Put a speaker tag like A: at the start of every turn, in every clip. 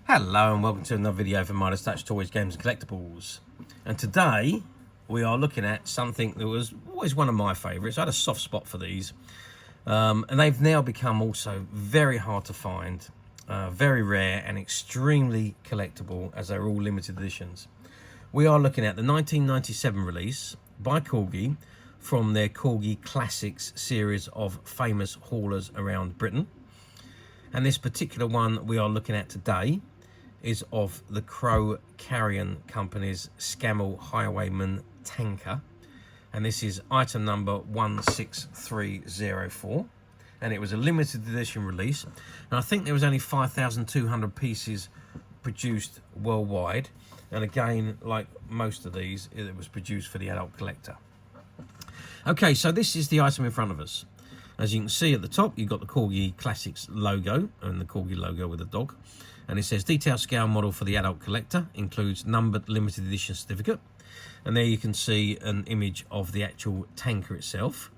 A: Hello and welcome to another video from Midas Touch Toys, Games and Collectibles. And today we are looking at something that was always one of my favourites. I had a soft spot for these. And they've now become also very hard to find, very rare and extremely collectible as they're all limited editions. We are looking at the 1997 release by Corgi from their Corgi Classics series of famous haulers around Britain. And this particular one we are looking at today is of the Crow Carrion Company's Scammell Highwayman Tanker, and this is item number 16304, and it was a limited edition release, and I think there was only 5,200 pieces produced worldwide, and again, like most of these, it was produced for the adult collector. Okay, so this is the item in front of us. As you can see at the top, you've got the Corgi Classics logo, and the Corgi logo with a dog. And it says detail scale model for the adult collector, includes numbered limited edition certificate. And there you can see an image of the actual tanker itself.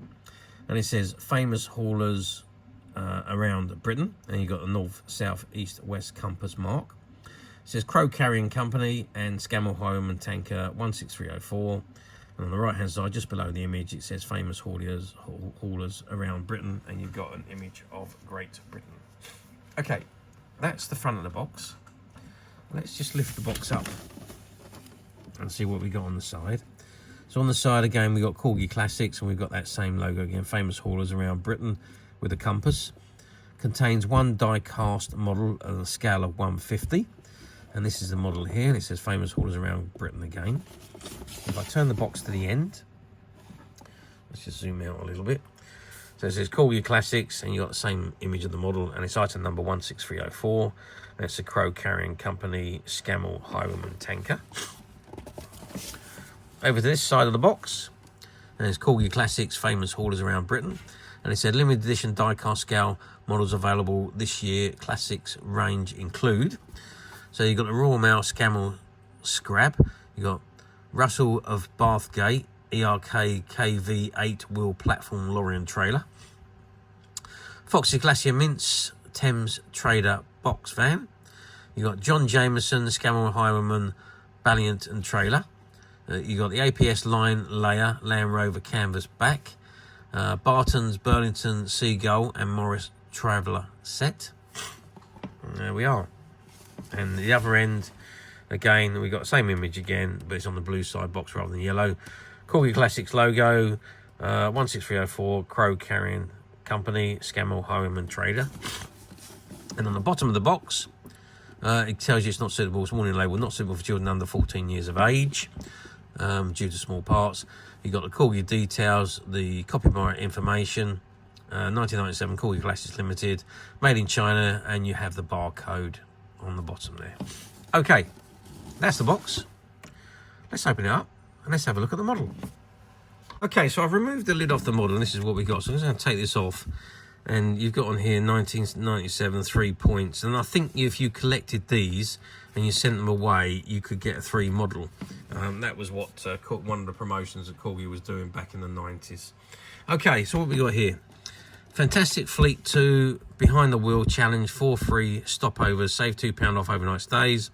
A: And it says famous haulers around Britain. And you've got the north, south, east, west compass mark. It says Crow Carrion Company and Scammell Highwayman Tanker 16304. And on the right hand side, just below the image, it says famous haulers around Britain, and you've got an image of Great Britain. Okay, that's the front of the box. Let's just lift the box up and see what we got on the side. So on the side again, we got Corgi Classics, and we've got that same logo again, famous haulers around Britain with a compass. Contains one die-cast model at a scale of 150. And this is the model here, and it says famous haulers around Britain again. If I turn the box to the end, let's just zoom out a little bit. So it says Corgi Classics, and you've got the same image of the model, and it's item number 16304, and it's the Crow Carrion Company Scammell Highwayman Tanker. Over to this side of the box, and it's Corgi Classics, famous haulers around Britain, and it said limited edition die-cast scale models available this year. Classics range include. So you've got the Royal Mail Scammell Scrab, you've got Russell of Bathgate ERK KV 8-wheel platform lorry and trailer, Foxy Glacier Mints Thames Trader box van, you've got John Jameson Scammell Highwayman Valiant and trailer, you've got the APS line layer Land Rover canvas back, Barton's Burlington Seagull and Morris Traveller set. And there we are. And the other end, again, we've got the same image again, but it's on the blue side box rather than yellow. Corgi Classics logo, 16304, Crow Carrion Company, Scammell Highwayman Trader. And on the bottom of the box, it tells you it's not suitable, it's warning label, not suitable for children under 14 years of age, due to small parts. You've got the Corgi details, the copyright information, 1997 Corgi Classics Limited, made in China, and you have the barcode on the bottom there. Okay, that's the box. Let's open it up and let's have a look at the model. Okay, so I've removed the lid off the model, and this is what we got. So I'm just going to take this off, and you've got on here 1997 3 points, and I think if you collected these and you sent them away, you could get a 3 model. That was what one of the promotions that Corgi was doing back in the 90s. Okay, so what we got here. Fantastic Fleet 2 Behind the Wheel Challenge, 4 free stopovers, save £2 off overnight stays.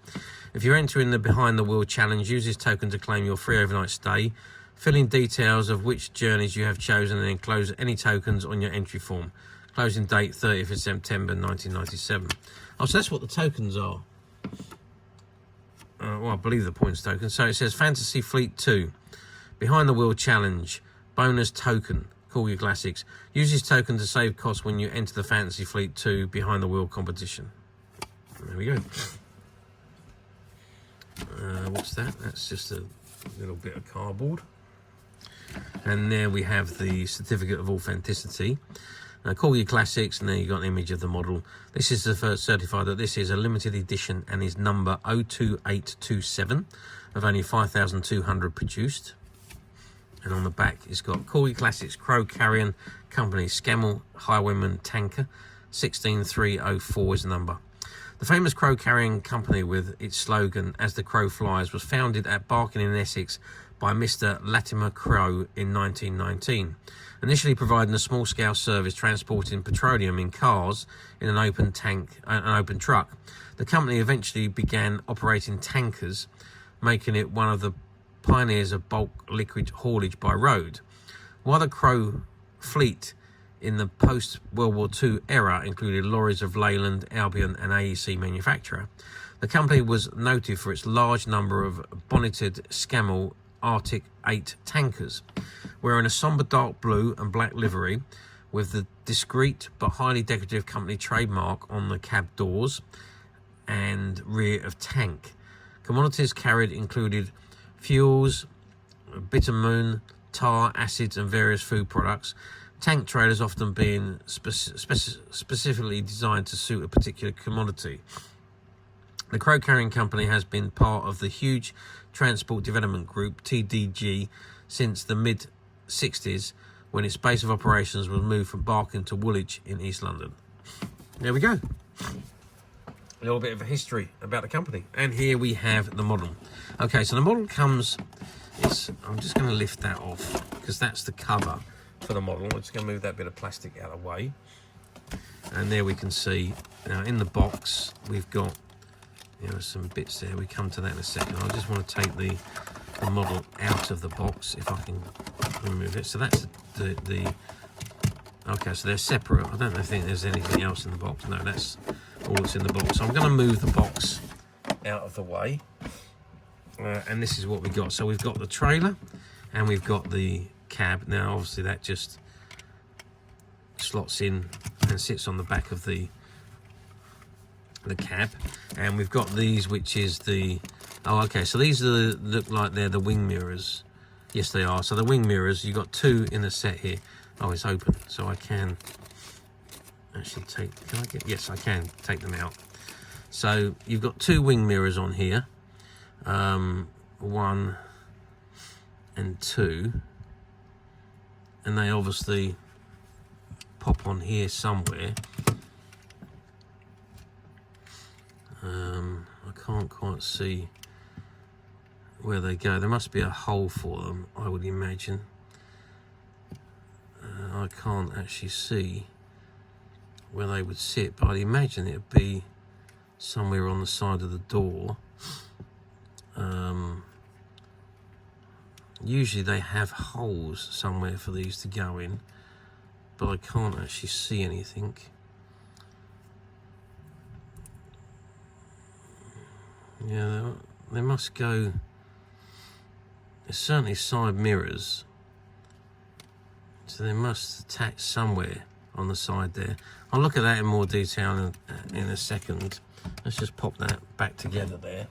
A: If you're entering the Behind the Wheel Challenge, use this token to claim your free overnight stay. Fill in details of which journeys you have chosen and enclose any tokens on your entry form. Closing date 30th of September 1997. Oh, so that's what the tokens are. Well, I believe the points token. So it says Fantasy Fleet 2 Behind the Wheel Challenge, bonus token. Corgi Classics. Use this token to save costs when you enter the Fantasy Fleet 2 Behind the Wheel competition. There we go. What's that? That's just a little bit of cardboard. And there we have the certificate of authenticity. Corgi Classics, and there you got an image of the model. This is the first certified that this is a limited edition and is number 02827 of only 5,200 produced. And on the back, it's got Corgi Classics Crow Carrion Company Scammell Highwayman Tanker 16304 is the number. The famous crow carrying company with its slogan, "As the Crow Flies," was founded at Barking in Essex by Mr. Latimer Crow in 1919, initially providing a small-scale service transporting petroleum in cars in an open truck. The company eventually began operating tankers, making it one of the pioneers of bulk liquid haulage by road. While the Crow fleet in the post-World War II era included lorries of Leyland, Albion and AEC manufacturer, the company was noted for its large number of bonneted Scammell Arctic 8 tankers, wearing a somber dark blue and black livery with the discreet but highly decorative company trademark on the cab doors and rear of tank. Commodities carried included fuels, bitumen, tar, acids and various food products. Tank trailers often being specifically designed to suit a particular commodity. The Crow Carrying Company has been part of the huge Transport Development Group, TDG, since the mid-60s, when its base of operations was moved from Barking to Woolwich in East London. There we go. A little bit of a history about the company. And here we have the model. Okay, so the model comes... I'm just going to lift that off, because that's the cover for the model. I'm just going to move that bit of plastic out of the way. And there we can see, now in the box, we've got some bits there. We come to that in a second. I just want to take the model out of the box, if I can remove it. So that's the okay, so they're separate. I don't think there's anything else in the box. No, that's all that's in the box. So I'm going to move the box out of the way. And this is what we got. So we've got the trailer and we've got the cab. Now obviously that just slots in and sits on the back of the cab, and we've got these, which is the so these are look like they're the wing mirrors. Yes, they are. So the wing mirrors, you've got two in the set here. Oh, it's open, so I can actually yes, I can take them out. So you've got two wing mirrors on here, 1 and 2, and they obviously pop on here somewhere. I can't quite see where they go. There must be a hole for them, I would imagine. I can't actually see where they would sit, but I'd imagine it would be somewhere on the side of the door. Usually they have holes somewhere for these to go in, but I can't actually see anything. Yeah, they must go. There's certainly side mirrors, so they must attach somewhere on the side there. I'll look at that in more detail in a second. Let's just pop that back together there.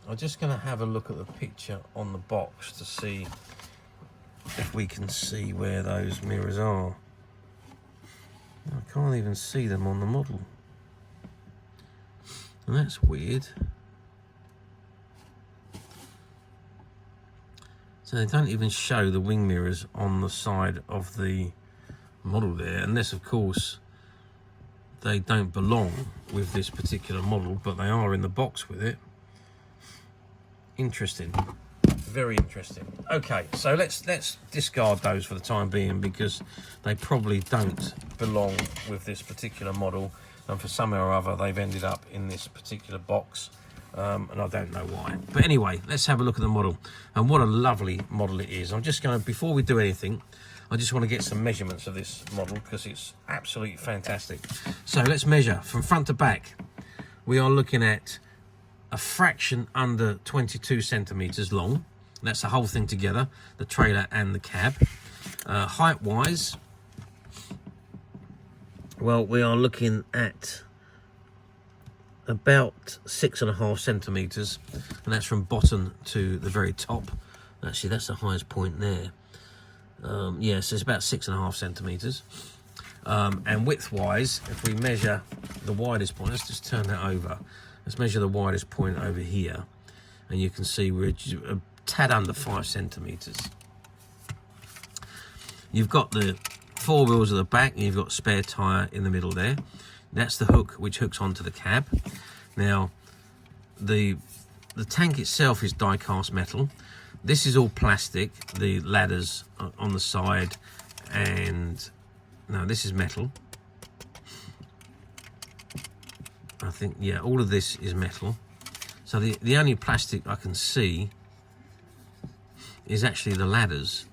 A: I'm just going to have a look at the picture on the box to see if we can see where those mirrors are. I can't even see them on the model. And that's weird. So they don't even show the wing mirrors on the side of the model there, unless of course they don't belong with this particular model, but they are in the box with it. Interesting, very interesting. Okay, so let's discard those for the time being, because they probably don't belong with this particular model, and for some or other they've ended up in this particular box, and I don't know why. But anyway, let's have a look at the model, and what a lovely model it is. I'm just going to, before we do anything, I just want to get some measurements of this model, because it's absolutely fantastic. So let's measure from front to back. We are looking at a fraction under 22 centimeters long. That's the whole thing together, the trailer and the cab. Height wise, well, we are looking at about 6.5 centimeters, and that's from bottom to the very top. Actually, that's the highest point there. Yes, it's about 6.5 centimeters. And width wise, if we measure the widest point, let's just turn that over. Let's measure the widest point over here, and you can see we're a tad under 5 centimeters. You've got the 4 wheels at the back, and you've got spare tyre in the middle there. That's the hook which hooks onto the cab. Now, the tank itself is die-cast metal. This is all plastic, the ladders on the side, and no, this is metal. I think, yeah, all of this is metal. So the only plastic I can see is actually the ladders.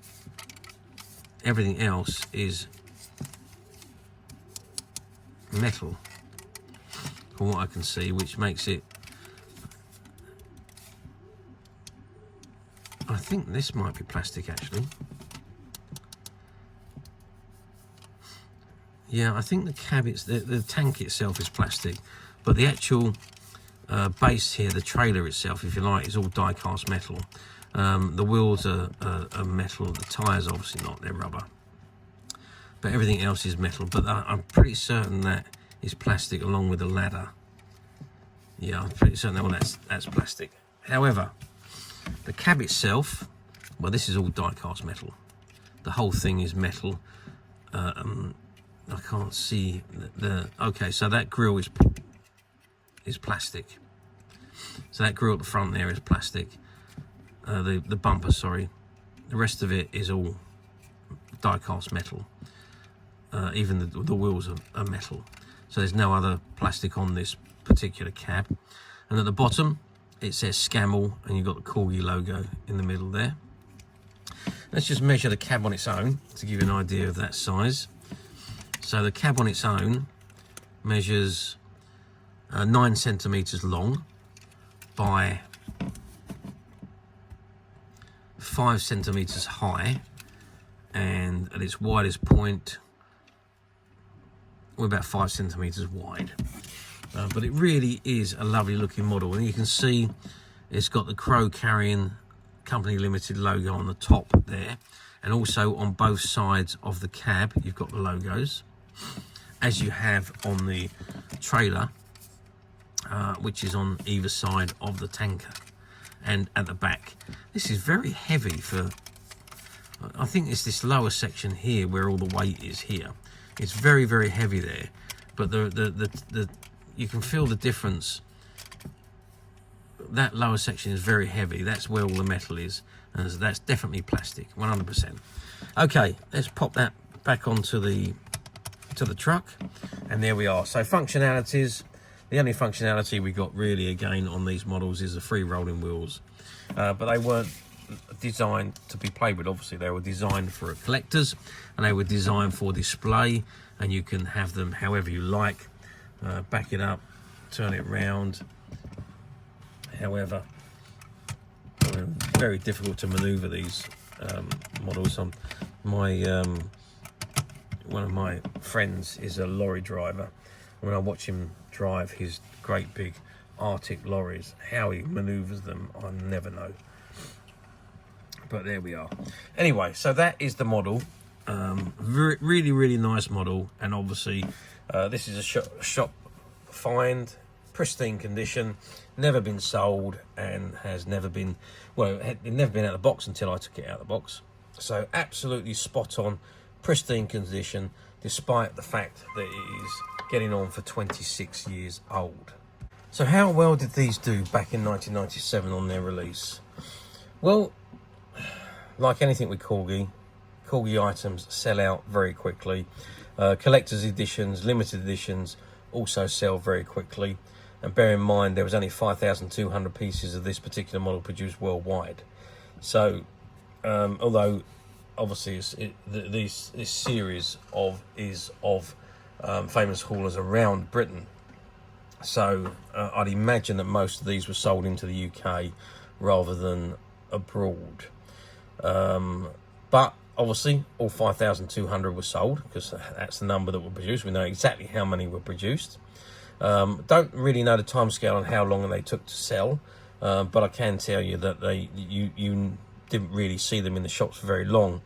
A: Everything else is metal, from what I can see, which makes it, I think this might be plastic actually. Yeah, I think the cab, the tank itself is plastic, but the actual base here, the trailer itself, if you like, is all die-cast metal. The wheels are metal, the tyres obviously not, they're rubber. But everything else is metal, but I'm pretty certain that is plastic along with the ladder. Yeah, I'm pretty certain that one that's plastic. However, the cab itself, well, this is all die-cast metal. The whole thing is metal. I can't see okay, so that grille is plastic. So that grille at the front there is plastic. The bumper, sorry. The rest of it is all die-cast metal. Even the wheels are metal. So there's no other plastic on this particular cab. And at the bottom, it says Scammell, and you've got the Corgi logo in the middle there. Let's just measure the cab on its own to give you an idea of that size. So the cab on its own measures 9 centimeters long by 5 centimeters high, and at its widest point we're about 5 centimeters wide. But it really is a lovely looking model, and you can see it's got the crow carrying company limited logo on the top there, and also on both sides of the cab you've got the logos, as you have on the trailer, which is on either side of the tanker and at the back. This is very heavy for, I think it's this lower section here where all the weight is here. It's very, very heavy there, but the you can feel the difference. That lower section is very heavy. That's where all the metal is, and that's definitely plastic, 100%. Okay, let's pop that back onto the truck, and there we are. So functionalities, the only functionality we got really again on these models is the free rolling wheels, but they weren't designed to be played with. Obviously they were designed for collectors, and they were designed for display, and you can have them however you like. Back it up, turn it round, however. Very difficult to maneuver these models. One of my friends is a lorry driver. When I watch him drive his great big Arctic lorries, how he maneuvers them, I never know. But there we are. Anyway, so that is the model. Really, really nice model, and obviously this is a shop find, pristine condition, never been sold, and has never been, well, it had never been out of the box until I took it out of the box. So absolutely spot on, pristine condition, despite the fact that it is getting on for 26 years old. So how well did these do back in 1997 on their release? Well, like anything with Corgi items sell out very quickly. Collector's editions, limited editions also sell very quickly. And bear in mind, there was only 5,200 pieces of this particular model produced worldwide. So, although obviously this series is of famous haulers around Britain, so I'd imagine that most of these were sold into the UK rather than abroad. But obviously all 5,200 were sold, because that's the number that were produced. We know exactly how many were produced. Don't really know the time scale on how long they took to sell, but I can tell you that you didn't really see them in the shops for very long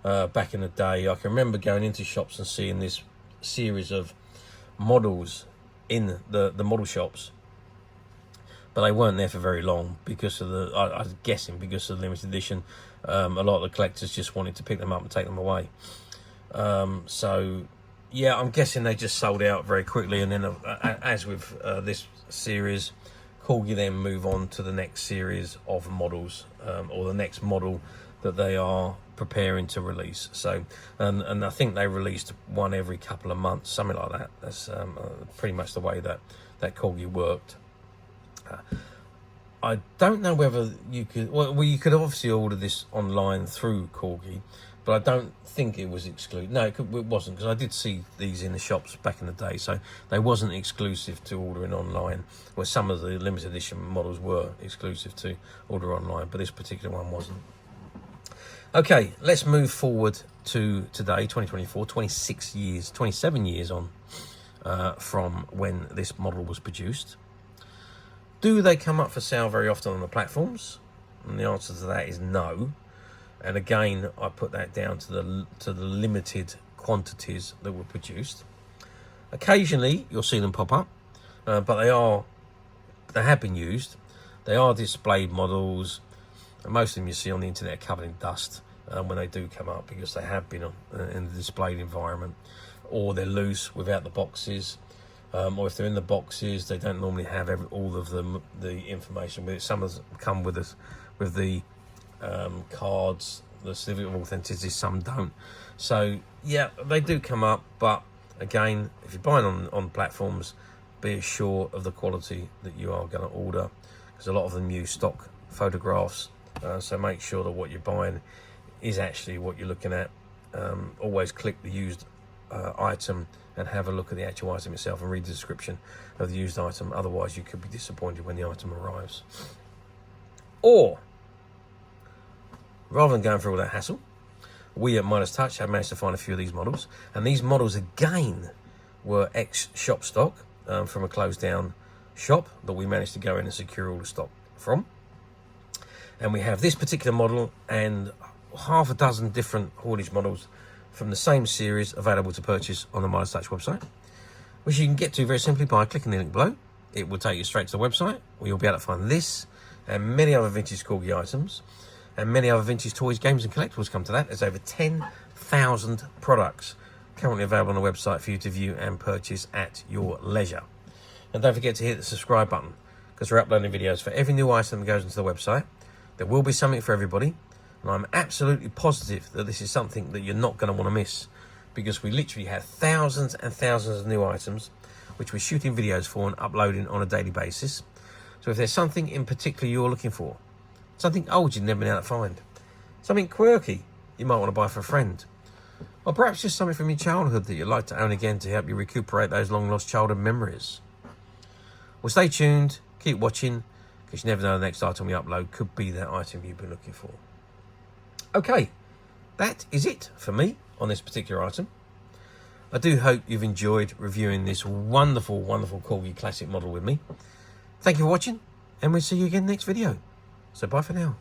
A: back in the day. I can remember going into shops and seeing this series of models in the model shops, but they weren't there for very long because of I was guessing because of the limited edition. A lot of the collectors just wanted to pick them up and take them away. So yeah, I'm guessing they just sold out very quickly, and then as with this series, Corgi then move on to the next series of models, or the next model that they are preparing to release. So, and I think they released one every couple of months, something like that. That's pretty much the way that Corgi worked. I don't know whether you could, well, you could obviously order this online through Corgi, but I don't think it was exclusive. No, it wasn't, because I did see these in the shops back in the day, so they wasn't exclusive to ordering online, where some of the limited edition models were exclusive to order online, but this particular one wasn't. Okay, let's move forward to today, 2024, 27 years on from when this model was produced. Do they come up for sale very often on the platforms? And the answer to that is no. And again, I put that down to the limited quantities that were produced. Occasionally, you'll see them pop up, but they have been used. They are displayed models, and most of them you see on the internet are covered in dust when they do come up, because they have been in the displayed environment, or they're loose without the boxes. Or if they're in the boxes, they don't normally have all of the information with it. Some of them come with the cards, the certificate of authenticity, some don't. So yeah, they do come up, but again, if you're buying on platforms, be assured of the quality that you are going to order, because a lot of them use stock photographs. So make sure that what you're buying is actually what you're looking at. Always click the used item and have a look at the actual item itself and read the description of the used item. Otherwise, you could be disappointed when the item arrives. Or, rather than going through all that hassle, we at Midas Touch have managed to find a few of these models. And these models, again, were ex-shop stock from a closed-down shop that we managed to go in and secure all the stock from. And we have this particular model and half a dozen different haulage models from the same series available to purchase on the Midas Touch website, which you can get to very simply by clicking the link below. It will take you straight to the website, where you'll be able to find this and many other vintage Corgi items, and many other vintage toys, games and collectibles come to that. There's over 10,000 products currently available on the website for you to view and purchase at your leisure. And don't forget to hit the subscribe button, because we're uploading videos for every new item that goes into the website. There will be something for everybody. And I'm absolutely positive that this is something that you're not going to want to miss, because we literally have thousands and thousands of new items which we're shooting videos for and uploading on a daily basis. So if there's something in particular you're looking for, something old you've never been able to find, something quirky you might want to buy for a friend, or perhaps just something from your childhood that you'd like to own again to help you recuperate those long lost childhood memories, well, stay tuned, keep watching, because you never know the next item we upload could be that item you've been looking for. Okay, that is it for me on this particular item. I do hope you've enjoyed reviewing this wonderful, wonderful Corgi classic model with me. Thank you for watching, and we'll see you again next video. So bye for now.